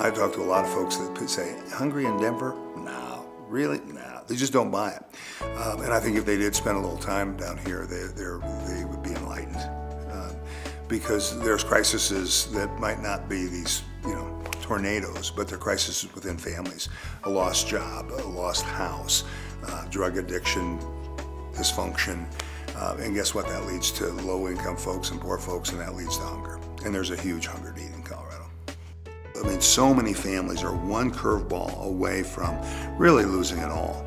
I talk to a lot of folks that say, hungry in Denver? No. Really? No. They just don't buy it. And I think if they did spend a little time down here, they would be enlightened. Because there's crises that might not be these, tornadoes, but they're crises within families. A lost job, a lost house, drug addiction, dysfunction. And guess what? That leads to low-income folks and poor folks, and that leads to hunger. And there's a huge hunger need in Colorado. I mean, so many families are one curveball away from really losing it all.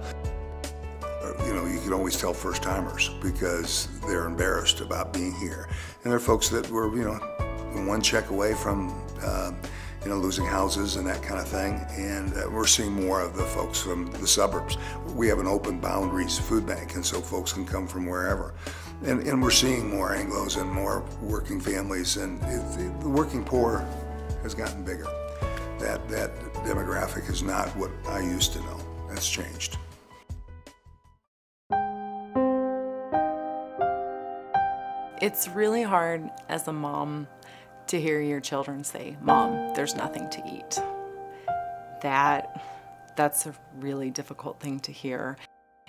You can always tell first-timers because they're embarrassed about being here. And there are folks that were, one check away from, losing houses and that kind of thing. And we're seeing more of the folks from the suburbs. We have an open boundaries food bank, and so folks can come from wherever. And we're seeing more Anglos and more working families, and the working poor has gotten bigger. That demographic is not what I used to know. That's changed. It's really hard as a mom to hear your children say, "Mom, there's nothing to eat." That's a really difficult thing to hear.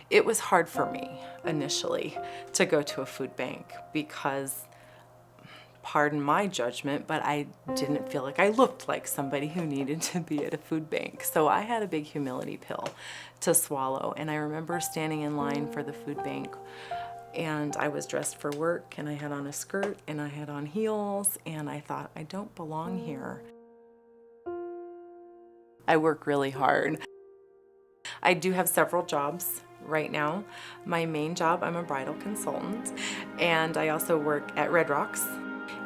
It was hard for me initially to go to a food bank because, pardon my judgment, but I didn't feel like I looked like somebody who needed to be at a food bank. So I had a big humility pill to swallow. And I remember standing in line for the food bank, and I was dressed for work, and I had on a skirt, and I had on heels, and I thought, I don't belong here. I work really hard. I do have several jobs right now. My main job, I'm a bridal consultant, and I also work at Red Rocks,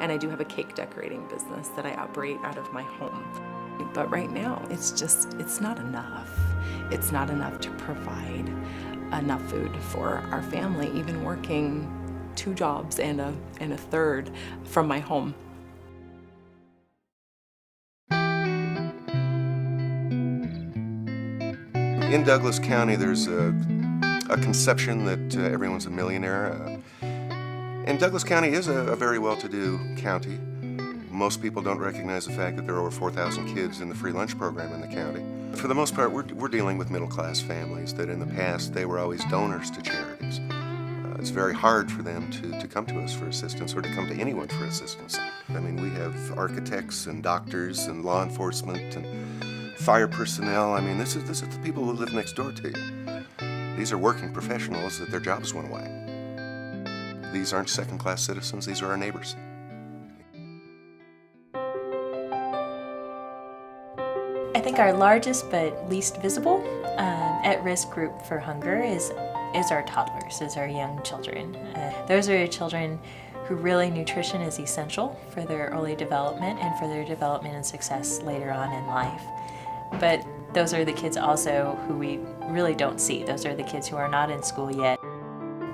and I do have a cake decorating business that I operate out of my home. But right now, it's not enough. It's not enough to provide enough food for our family, even working 2 jobs and a third from my home. In Douglas County, there's a conception that everyone's a millionaire. And Douglas County is a very well-to-do county. Most people don't recognize the fact that there are over 4,000 kids in the free lunch program in the county. For the most part, we're dealing with middle-class families that in the past, they were always donors to charities. It's very hard for them to come to us for assistance or to come to anyone for assistance. I mean, we have architects and doctors and law enforcement and fire personnel. I mean, this is the people who live next door to you. These are working professionals that their jobs went away. These aren't second-class citizens, these are our neighbors. I think our largest but least visible at-risk group for hunger is our toddlers, is our young children. Those are children who really nutrition is essential for their early development and for their development and success later on in life. But those are the kids also who we really don't see. Those are the kids who are not in school yet.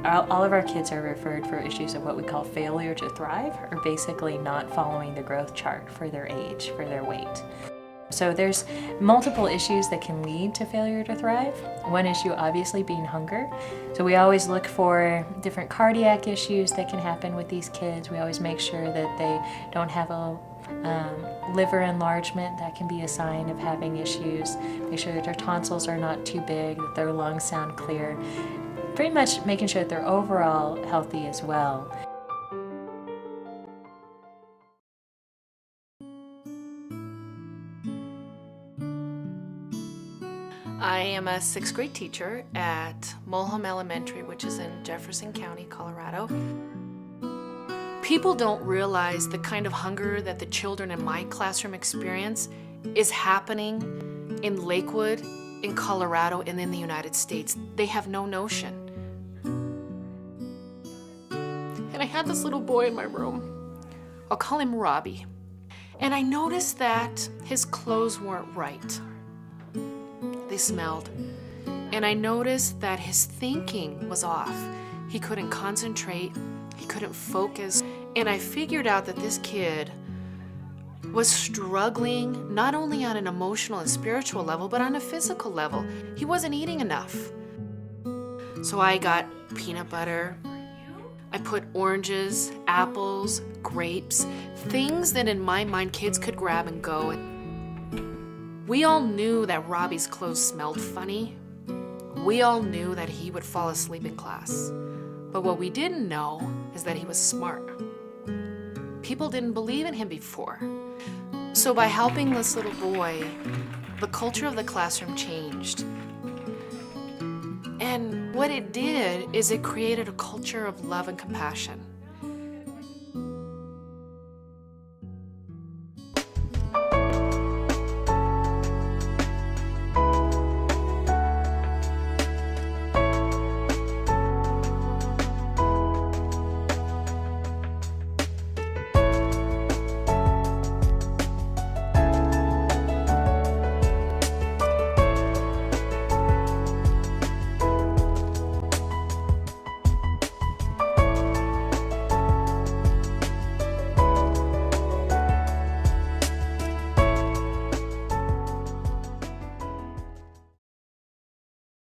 All of our kids are referred for issues of what we call failure to thrive, or basically not following the growth chart for their age, for their weight. So there's multiple issues that can lead to failure to thrive. One issue obviously being hunger. So we always look for different cardiac issues that can happen with these kids. We always make sure that they don't have a liver enlargement. That can be a sign of having issues. Make sure that their tonsils are not too big, that their lungs sound clear. Pretty much making sure that they're overall healthy as well. I am a 6th grade teacher at Mulholm Elementary, which is in Jefferson County, Colorado. People don't realize the kind of hunger that the children in my classroom experience is happening in Lakewood, in Colorado, and in the United States. They have no notion. And I had this little boy in my room. I'll call him Robbie. And I noticed that his clothes weren't right. They smelled. And I noticed that his thinking was off. He couldn't concentrate, he couldn't focus. And I figured out that this kid was struggling not only on an emotional and spiritual level, but on a physical level. He wasn't eating enough. So I got peanut butter, I put oranges, apples, grapes, things that in my mind kids could grab and go. We all knew that Robbie's clothes smelled funny. We all knew that he would fall asleep in class. But what we didn't know is that he was smart. People didn't believe in him before. So by helping this little boy, the culture of the classroom changed. And what it did is it created a culture of love and compassion.